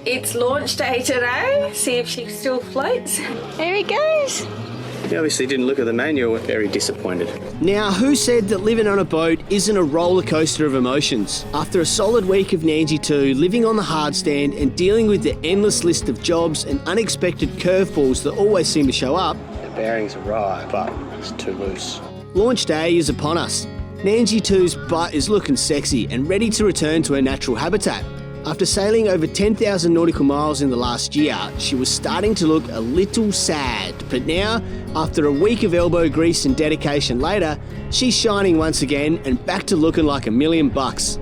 It's launch day today. See if she still floats. There he goes. He obviously didn't look at the manual. Very disappointed. Now, who said that living on a boat isn't a roller coaster of emotions? After a solid week of Nandji 2, living on the hardstand and dealing with the endless list of jobs and unexpected curveballs that always seem to show up, The bearings are right, but it's too loose. launch day is upon us. Nandji 2's butt is looking sexy and ready to return to her natural habitat. After sailing over 10,000 nautical miles in the last year, she was starting to look a little sad. But now, after a week of elbow grease and dedication later, she's shining once again and back to looking like $1,000,000.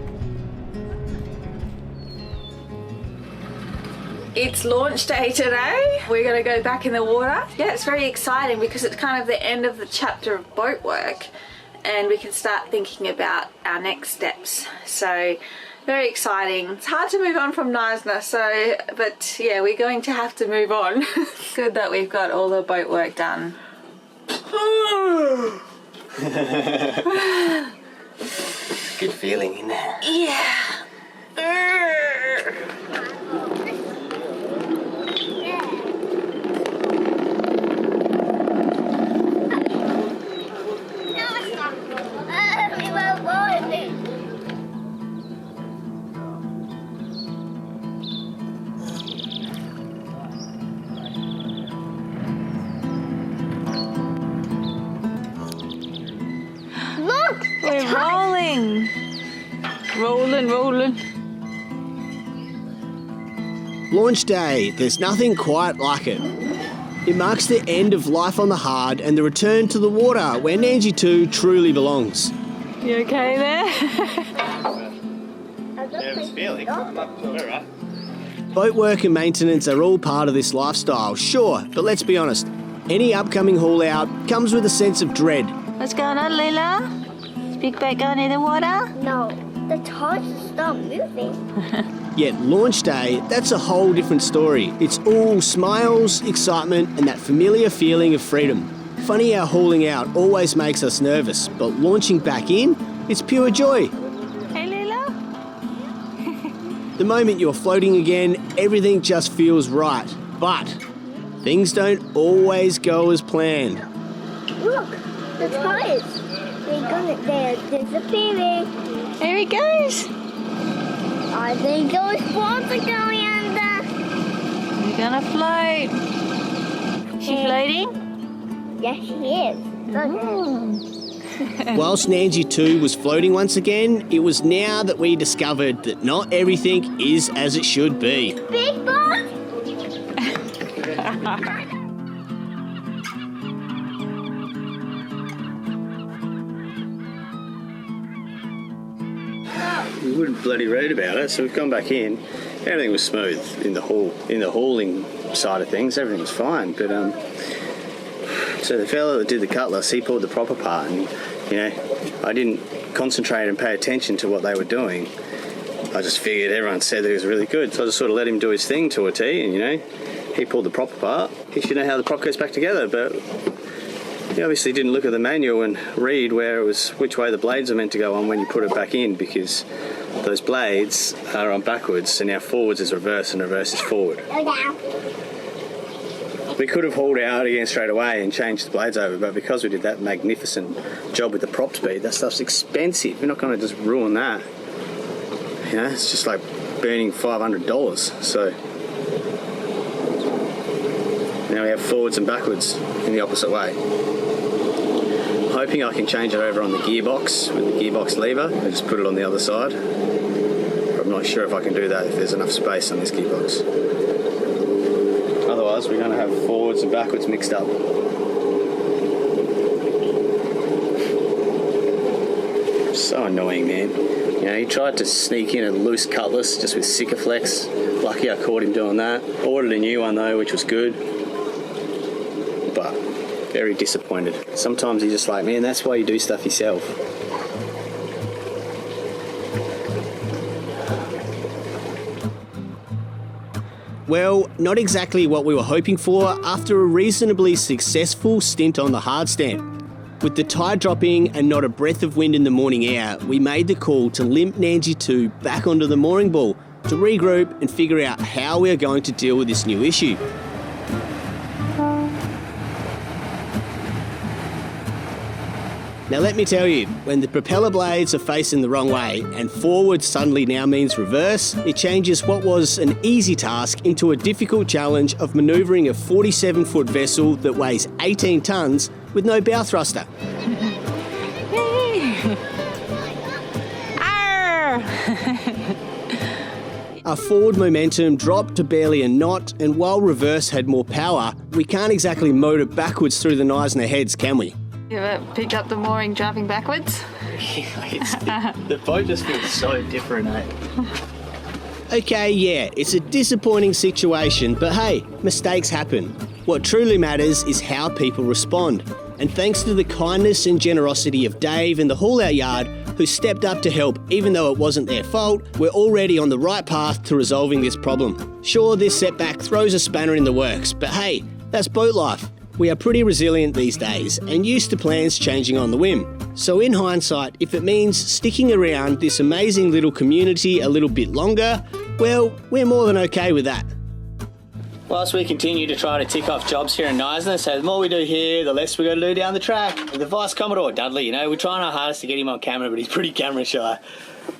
It's launch day today. We're going to go back in the water. Yeah, it's very exciting because it's kind of the end of the chapter of boat work and we can start thinking about our next steps. So, very exciting. It's hard to move on from Naisna, but yeah, we're going to have to move on. Good that we've got all the boat work done. Good feeling in there. Yeah. Look! We're rolling. Rolling. Launch day, there's nothing quite like it. It marks the end of life on the hard and the return to the water where Nandji 2 truly belongs. You okay there? Nervous feeling. All right. Boat work and maintenance are all part of this lifestyle, sure, but let's be honest, any upcoming haul out comes with a sense of dread. What's going on, Leela? Is Big Boat going in the water? No, the tides stop moving. Yet launch day, that's a whole different story. It's all smiles, excitement, and that familiar feeling of freedom. Funny how hauling out always makes us nervous, but launching back in, it's pure joy. Hey, Leela? The moment you're floating again, everything just feels right. But things don't always go as planned. Look, the tides. They're disappearing. There he goes. I think those balls are going under. We're gonna float. She floating? Yes, she is. Look. Whilst Nandji 2 was floating once again, it was now that we discovered that not everything is as it should be. Big boat. We wouldn't bloody read about it, so we've gone back in. Everything was smooth in the hauling side of things. Everything was fine, but so the fellow that did the cutlass, he pulled the proper part, and I didn't concentrate and pay attention to what they were doing. I just figured everyone said that he was really good, so I just sort of let him do his thing to a T, and he pulled the proper part. He should know how the prop goes back together, but he obviously didn't look at the manual and read which way the blades are meant to go on when you put it back in, because those blades are on backwards, so now forwards is reverse and reverse is forward. We could have hauled out again straight away and changed the blades over, but because we did that magnificent job with the prop speed, that stuff's expensive. We're not going to just ruin that. It's just like burning $500. So now we have forwards and backwards in the opposite way. I'm hoping I can change it over on the gearbox with the gearbox lever and just put it on the other side. But I'm not sure if I can do that if there's enough space on this gearbox. Otherwise, we're going to have forwards and backwards mixed up. So annoying, man. He tried to sneak in a loose cutlass just with Sikaflex. Lucky I caught him doing that. Ordered a new one though, which was good. But very disappointed. Sometimes you're just like, man, that's why you do stuff yourself. Well, not exactly what we were hoping for after a reasonably successful stint on the hardstand. With the tide dropping and not a breath of wind in the morning air, we made the call to limp Nandji 2 back onto the mooring ball to regroup and figure out how we are going to deal with this new issue. Now let me tell you, when the propeller blades are facing the wrong way and forward suddenly now means reverse, it changes what was an easy task into a difficult challenge of manoeuvring a 47-foot vessel that weighs 18 tonnes with no bow thruster. Our forward momentum dropped to barely a knot, and while reverse had more power, we can't exactly motor backwards through the Neisner heads, can we? You ever picked up the mooring driving backwards? The boat just feels so different, eh? Okay, yeah, it's a disappointing situation, but hey, mistakes happen. What truly matters is how people respond. And thanks to the kindness and generosity of Dave and the haul-out yard, who stepped up to help even though it wasn't their fault, we're already on the right path to resolving this problem. Sure, this setback throws a spanner in the works, but hey, that's boat life. We are pretty resilient these days and used to plans changing on the whim. So in hindsight, if it means sticking around this amazing little community a little bit longer, well, we're more than okay with that. Whilst we continue to try to tick off jobs here in Neisner, so the more we do here, the less we got to do down the track. The Vice Commodore Dudley, we're trying our hardest to get him on camera, but he's pretty camera shy.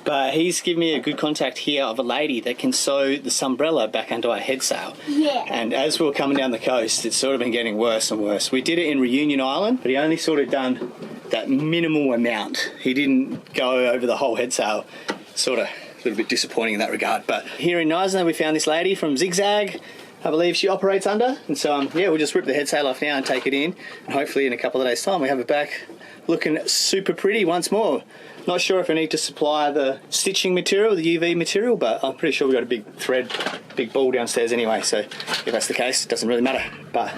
But he's given me a good contact here of a lady that can sew the umbrella back onto our head sail. Yeah. And as we were coming down the coast, it's sort of been getting worse and worse. We did it in Reunion Island, but he only sort of done that minimal amount. He didn't go over the whole head sail. Sort of a little bit disappointing in that regard. But here in Neisner, we found this lady from Zigzag. I believe she operates under, and so yeah, we'll just rip the head sail off now and take it in, and hopefully in a couple of days' time we have it back looking super pretty once more. Not sure if I need to supply the stitching material, the UV material, but I'm pretty sure we've got a big thread, big ball downstairs anyway, so if that's the case, it doesn't really matter. But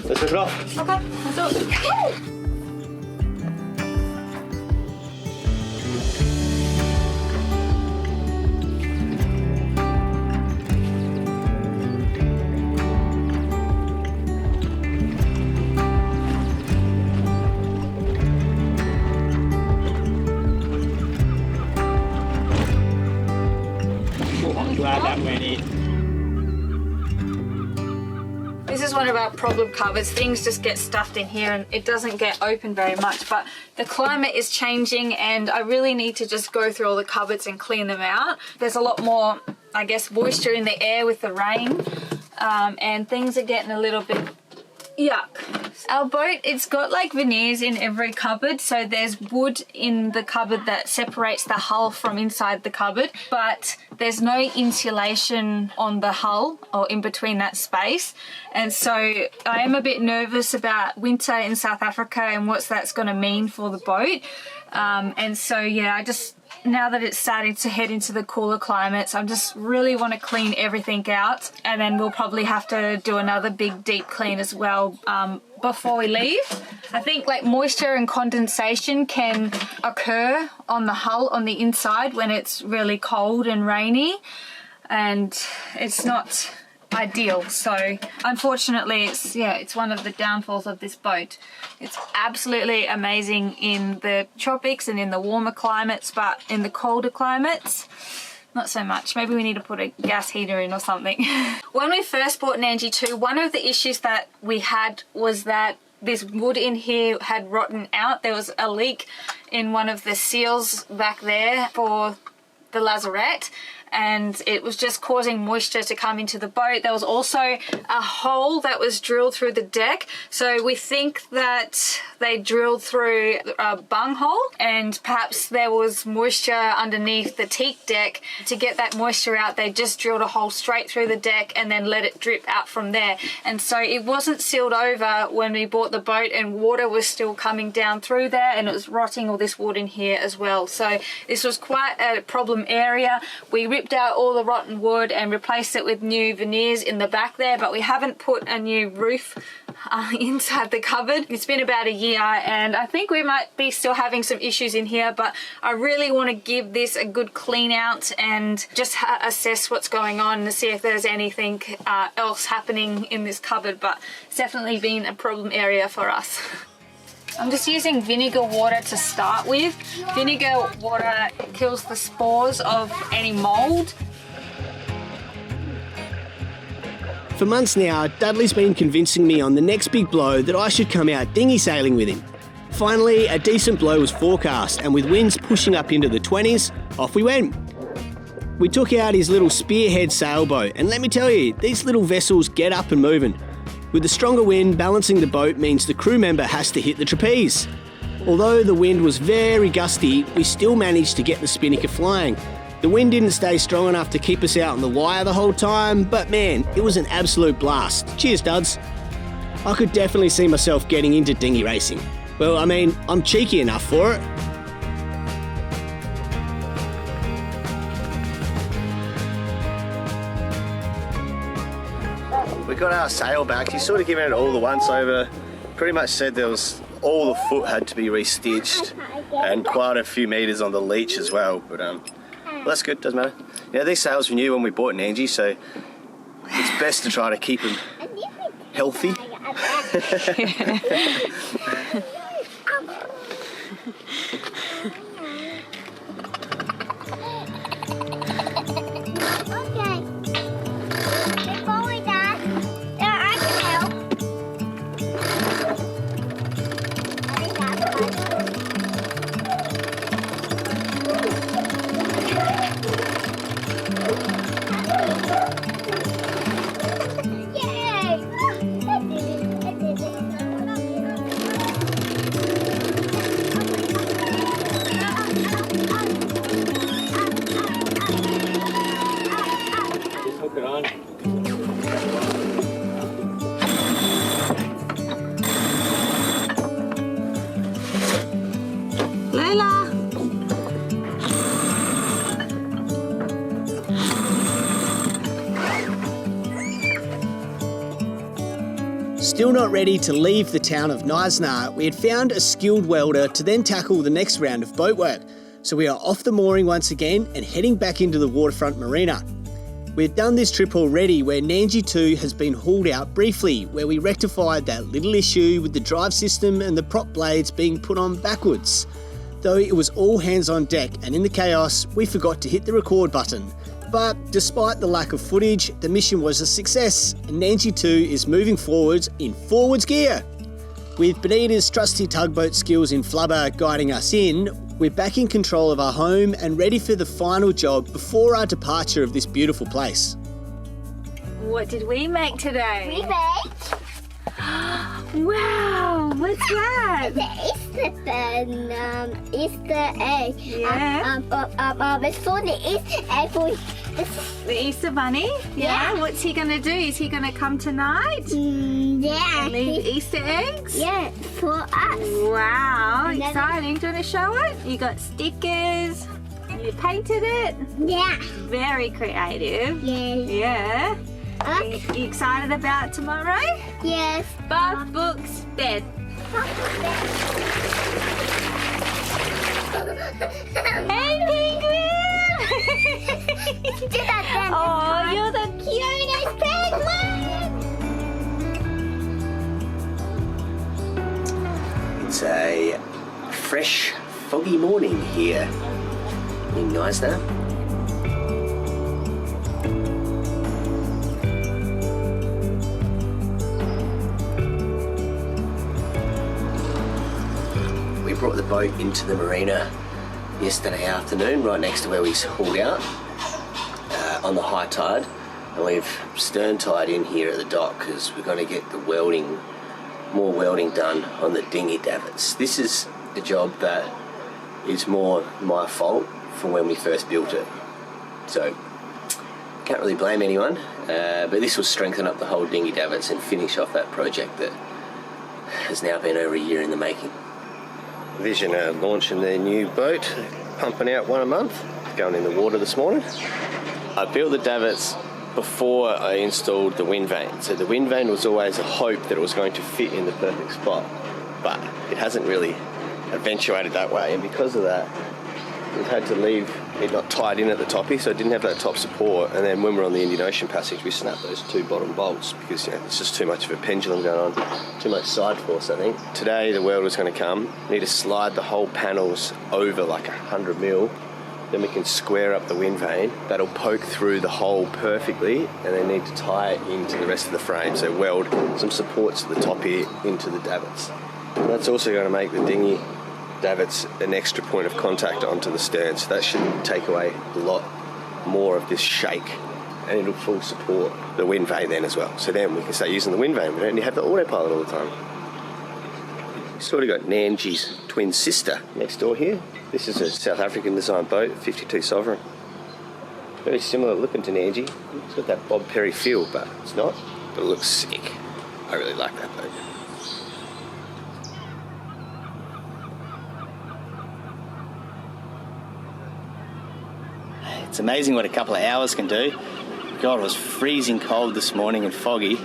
let's rip it off. Okay, let's do it. Glad that went in. This is one of our problem cupboards. Things just get stuffed in here and it doesn't get open very much, but the climate is changing and I really need to just go through all the cupboards and clean them out. There's a lot more, I guess, moisture in the air with the rain, and things are getting a little bit yuck. Our boat, it's got like veneers in every cupboard, so there's wood in the cupboard that separates the hull from inside the cupboard, but there's no insulation on the hull or in between that space, and so I am a bit nervous about winter in South Africa and what that's going to mean for the boat, and so yeah, now that it's starting to head into the cooler climates, I just really want to clean everything out, and then we'll probably have to do another big deep clean as well before we leave. I think like moisture and condensation can occur on the hull on the inside when it's really cold and rainy, and it's not ideal. So unfortunately it's one of the downfalls of this boat. It's absolutely amazing in the tropics and in the warmer climates, but in the colder climates not so much. Maybe we need to put a gas heater in or something. When we first bought Nandji 2, one of the issues that we had was that this wood in here had rotten out. There was a leak in one of the seals back there for the lazarette, and it was just causing moisture to come into the boat. There was also a hole that was drilled through the deck, so we think that they drilled through a bung hole and perhaps there was moisture underneath the teak deck. To get that moisture out, they just drilled a hole straight through the deck and then let it drip out from there, and so it wasn't sealed over when we bought the boat, and water was still coming down through there and it was rotting all this wood in here as well. So this was quite a problem area. We ripped out all the rotten wood and replaced it with new veneers in the back there, but we haven't put a new roof inside the cupboard. It's been about a year and I think we might be still having some issues in here, but I really want to give this a good clean out and just assess what's going on and see if there's anything else happening in this cupboard, but it's definitely been a problem area for us. I'm just using vinegar water to start with. Vinegar water kills the spores of any mold. For months now, Dudley's been convincing me on the next big blow that I should come out dinghy sailing with him. Finally, a decent blow was forecast, and with winds pushing up into the 20s, off we went. We took out his little spearhead sailboat, and let me tell you, these little vessels get up and moving. With the stronger wind, balancing the boat means the crew member has to hit the trapeze. Although the wind was very gusty, we still managed to get the spinnaker flying. The wind didn't stay strong enough to keep us out on the wire the whole time, but man, it was an absolute blast. Cheers, Duds. I could definitely see myself getting into dinghy racing. Well, I mean, I'm cheeky enough for it. We got our sail back. He's sort of given it all the once over. Pretty much said there was all the foot had to be restitched and quite a few metres on the leech as well. But well, that's good, doesn't matter. Yeah, these sails were new when we bought Nandji, so it's best to try to keep them healthy. Still not ready to leave the town of Neisner, we had found a skilled welder to then tackle the next round of boat work. So we are off the mooring once again and heading back into the waterfront marina. We had done this trip already where Nandji 2 has been hauled out briefly, where we rectified that little issue with the drive system and the prop blades being put on backwards. Though it was all hands on deck, and in the chaos, we forgot to hit the record button. But despite the lack of footage, the mission was a success, and Nandji 2 is moving forwards in forwards gear. With Benita's trusty tugboat skills in flubber guiding us in, we're back in control of our home and ready for the final job before our departure of this beautiful place. What did we make today? We made Wow, what's that? the Easter egg. Yeah. It's for the Easter egg for The Easter Bunny? Yeah. What's he going to do? Is he going to come tonight? yeah. And leave Easter eggs? Yeah, for us. Wow, And then- exciting. Do you want to show it? You got stickers. You painted it. Yeah. Very creative. Yeah. Yeah. Okay. You excited about tomorrow? Yes. Bath, books, bed. Hey, penguin! Do that then. Oh, you're the cutest penguin! It's a fresh, foggy morning here in Neisner. We brought the boat into the marina yesterday afternoon, right next to where we hauled out on the high tide, and we've stern tied in here at the dock because we're going to get the more welding done on the dinghy davits. This is a job that is more my fault from when we first built it, so can't really blame anyone, but this will strengthen up the whole dinghy davits and finish off that project that has now been over a year in the making. Vision are launching their new boat, pumping out one a month, going in the water this morning. I built the davits before I installed the wind vane. So the wind vane was always a hope that it was going to fit in the perfect spot, but it hasn't really eventuated that way, and because of that we've had to leave it not tied in at the toppy, so it didn't have that top support, and then when we're on the Indian Ocean passage we snapped those two bottom bolts because it's just too much of a pendulum going on, too much side force I think. Today the welder's going to come, need to slide the whole panels over like 100 mil then we can square up the wind vane. That'll poke through the hole perfectly, and then need to tie it into the rest of the frame. So weld some supports at the top here into the davits. And that's also going to make the dinghy davits an extra point of contact onto the stern. So that should take away a lot more of this shake, and it'll full support the wind vane then as well. So then we can start using the wind vane. We don't need to have the autopilot all the time. Sort of got Nandji's twin sister next door here. This is a South African designed boat, 52 Sovereign. Very similar looking to Nandji. It's got that Bob Perry feel, but it's not. But it looks sick. I really like that boat. It's amazing what a couple of hours can do. God, it was freezing cold this morning and foggy.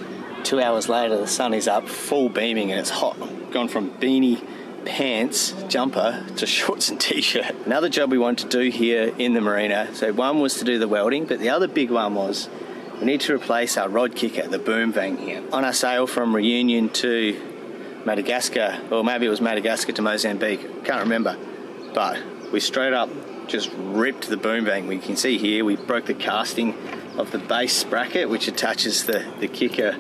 2 hours later, the sun is up, full beaming, and it's hot. Gone from beanie, pants, jumper to shorts and t-shirt. Another job we wanted to do here in the marina. So one was to do the welding, but the other big one was we need to replace our rod kicker, the boom vang here. On our sail from Reunion to Madagascar, or maybe it was Madagascar to Mozambique, can't remember, but we straight up just ripped the boom vang. We can see here we broke the casting of the base bracket which attaches the kicker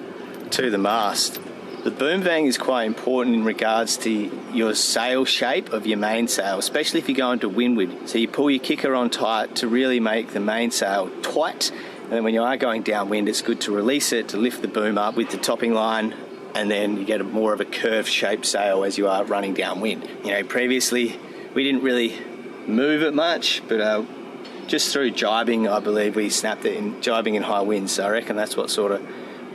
to the mast. The boom vang is quite important in regards to your sail shape of your mainsail, especially if you go into windward. So you pull your kicker on tight to really make the mainsail tight, and then when you are going downwind, it's good to release it to lift the boom up with the topping line, and then you get more of a curved shaped sail as you are running downwind. You know, previously we didn't really move it much, but just through jibing, I believe we snapped it in jibing in high winds. So I reckon that's what sort of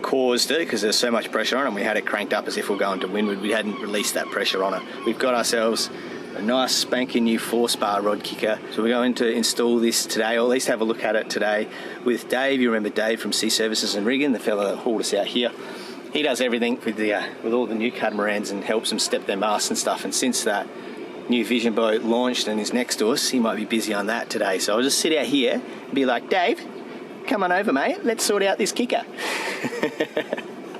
caused it, because there's so much pressure on it, and we had it cranked up as if we're going to windward. We hadn't released that pressure on it. We've got ourselves a nice spanking new 4-spar rod kicker, so we're going to install this today, or at least have a look at it today with Dave. You remember Dave from Sea Services and Rigging, the fella that hauled us out here. He does everything with all the new catamarans and helps them step their masts and stuff, and since that new vision boat launched and is next to us, he might be busy on that today. So I'll just sit out here and be like, Dave, come on over, mate, let's sort out this kicker.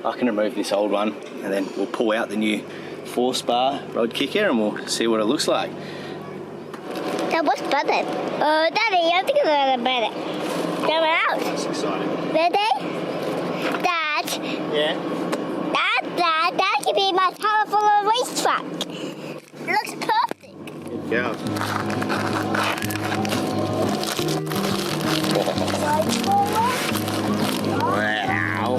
I can remove this old one, and then we'll pull out the new 4-spar rod kicker and we'll see what it looks like. That was better. Daddy, you have to get it better. Get it out. That's exciting. Ready? Dad. Yeah? That could be my powerful racetrack. It looks perfect. Yeah. Wow.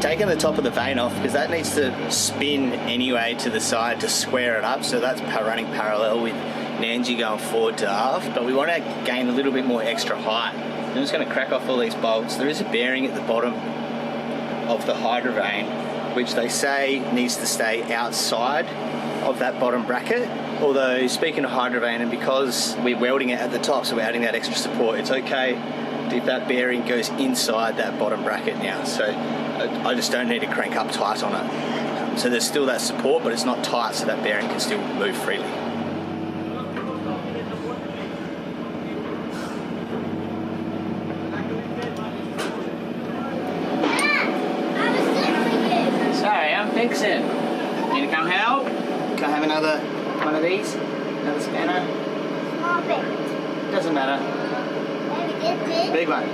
Taking the top of the vane off, because that needs to spin anyway to the side to square it up, so that's running parallel with Nandji going forward to aft, but we want to gain a little bit more extra height. I'm just going to crack off all these bolts. There is a bearing at the bottom of the hydrovane, which they say needs to stay outside of that bottom bracket. Although, speaking of hydrovane, and because we're welding it at the top, so we're adding that extra support, it's okay if that bearing goes inside that bottom bracket now. So I just don't need to crank up tight on it. So there's still that support, but it's not tight, so that bearing can still move freely. Sorry, I'm fixing. Need to come help? Can I have another one of these? Another spanner? Small bit. Doesn't matter. Maybe this big. Big one.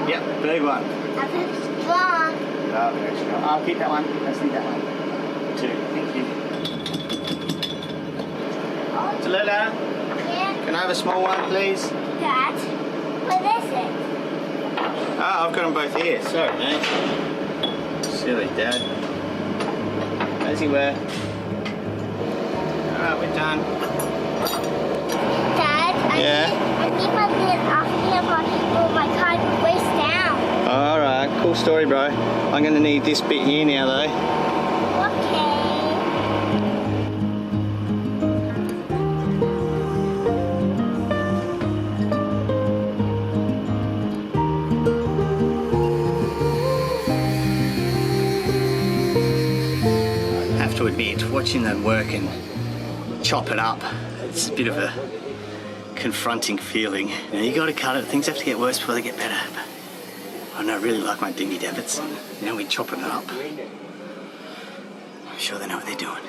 Yep, big one. I feel strong. Oh, very strong. I'll keep that one. Let's leave that one. 2. Thank you. Tallulah, Yeah. can I have a small one, please? Dad, what is it? Oh, I've got them both here. Sorry, mate. Silly dad. As you were. Alright, we're done. Dad, I keep on getting off here for my car to waist down. Alright, cool story, bro. I'm going to need this bit here now, though. To admit, watching them work and chop it up, it's a bit of a confronting feeling. You know, you got to cut it. Things have to get worse before they get better. But I know, I really like my dinghy davits. You know, we chop them up. I'm sure they know what they're doing.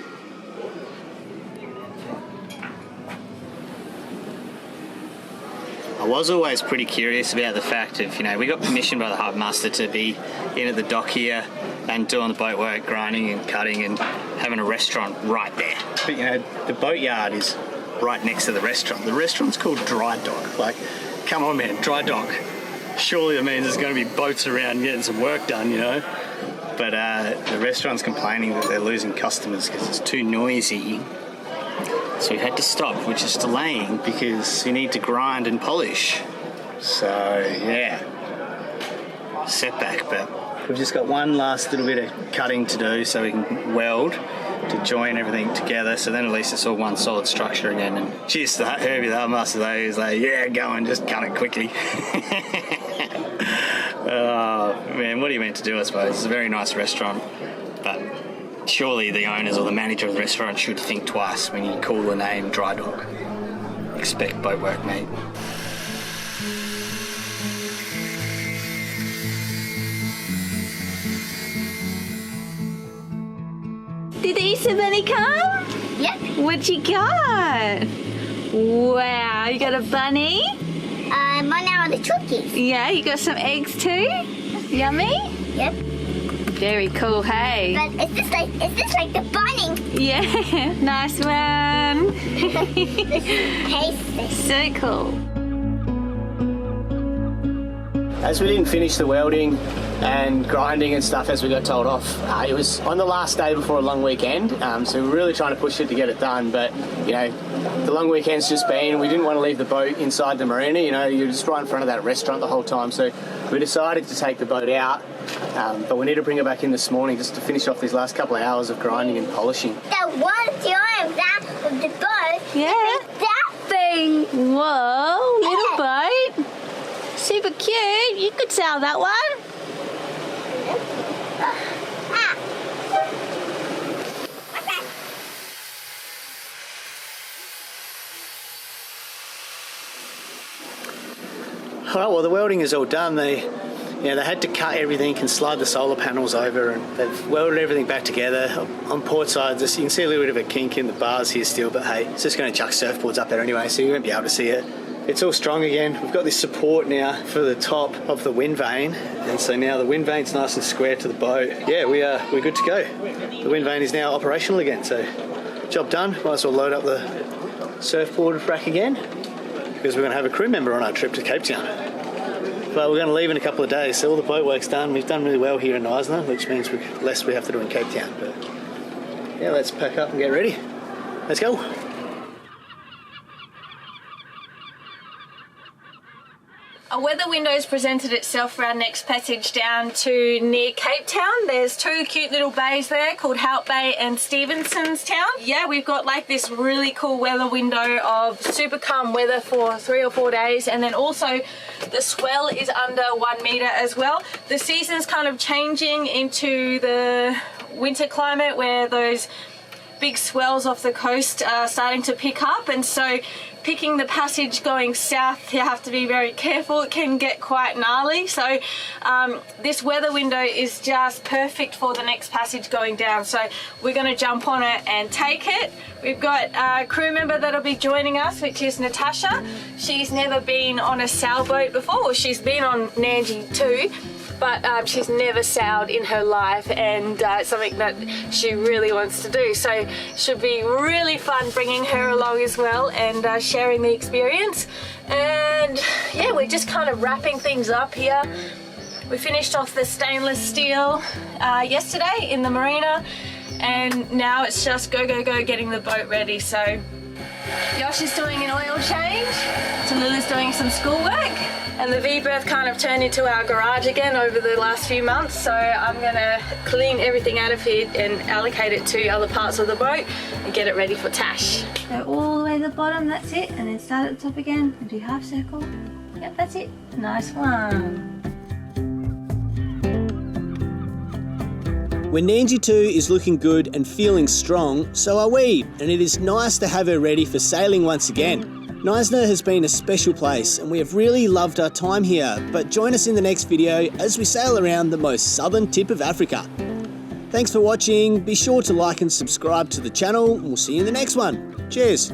I was always pretty curious about the fact of, you know, we got permission by the harbour master to be in at the dock here and doing the boat work, grinding and cutting and having a restaurant right there. But, you know, the boatyard is right next to the restaurant. The restaurant's called Dry Dock. Like, come on, man, Dry Dock. Surely that means there's going to be boats around getting some work done, you know. But the restaurant's complaining that they're losing customers because it's too noisy. So we had to stop, which is delaying because we need to grind and polish. So, yeah, setback, but we've just got one last little bit of cutting to do so we can weld to join everything together, so then at least it's all one solid structure again. And cheers to Herbie, the harbour master, though. He's like, yeah, go on, just cut it quickly. Oh, man, what are you meant to do, I suppose? It's a very nice restaurant, but surely the owners or the manager of the restaurant should think twice when you call the name Dry Dock. Expect boat work, mate. Did the Easter Bunny come? Yep. What you got? Wow, you got a bunny? One hour of the cookies. Yeah, you got some eggs too? Yummy? Yep. Very cool, hey? But is this like the bunny? Yeah, nice one. Tasty. So cool. As we didn't finish the welding and grinding and stuff as we got told off, it was on the last day before a long weekend, so we were really trying to push it to get it done, but, you know, the long weekend's just been, we didn't want to leave the boat inside the marina, you know, you're just right in front of that restaurant the whole time, so we decided to take the boat out, but we need to bring it back in this morning just to finish off these last couple of hours of grinding and polishing. That one time that with the boat. Yeah. That thing. Whoa, little boat. Super cute. You could sell that one. All right, well, the welding is all done. They had to cut everything and slide the solar panels over, and they've welded everything back together. On port side, you can see a little bit of a kink in the bars here still, but hey, it's just going to chuck surfboards up there anyway, so you won't be able to see it. It's all strong again. We've got this support now for the top of the wind vane, and so now the wind vane's nice and square to the boat. Yeah, we're good to go. The wind vane is now operational again, so job done. Might as well load up the surfboard rack again, because we're going to have a crew member on our trip to Cape Town. But we're going to leave in a couple of days, so all the boat work's done. We've done really well here in Eisner, which means less we have to do in Cape Town. But yeah, let's pack up and get ready. Let's go. A weather window's presented itself for our next passage down to near Cape Town. There's two cute little bays there called Hout Bay and Stevenson's Town. Yeah, we've got like this really cool weather window of super calm weather for 3 or 4 days, and then also the swell is under 1 meter as well. The season's kind of changing into the winter climate where those big swells off the coast are starting to pick up, and so picking the passage going south, you have to be very careful. It can get quite gnarly, so this weather window is just perfect for the next passage going down, so we're going to jump on it and take it. We've got a crew member that'll be joining us, which is Natasha. She's never been on a sailboat before. She's been on Nandji too, but she's never sailed in her life, and it's something that she really wants to do, so it should be really fun bringing her along as well and sharing the experience. And yeah, we're just kind of wrapping things up here. We finished off the stainless steel yesterday in the marina, and now it's just go getting the boat ready. So Josh is doing an oil change, Talila's doing some schoolwork, and the V-berth kind of turned into our garage again over the last few months, so I'm going to clean everything out of here and allocate it to other parts of the boat and get it ready for Tash. So all the way to the bottom, that's it, and then start at the top again and do half circle. Yep, that's it. Nice one. When Nandji 2 is looking good and feeling strong, so are we, and it is nice to have her ready for sailing once again. Neisner has been a special place and we have really loved our time here, but join us in the next video as we sail around the most southern tip of Africa. Thanks for watching, be sure to like and subscribe to the channel and we'll see you in the next one. Cheers!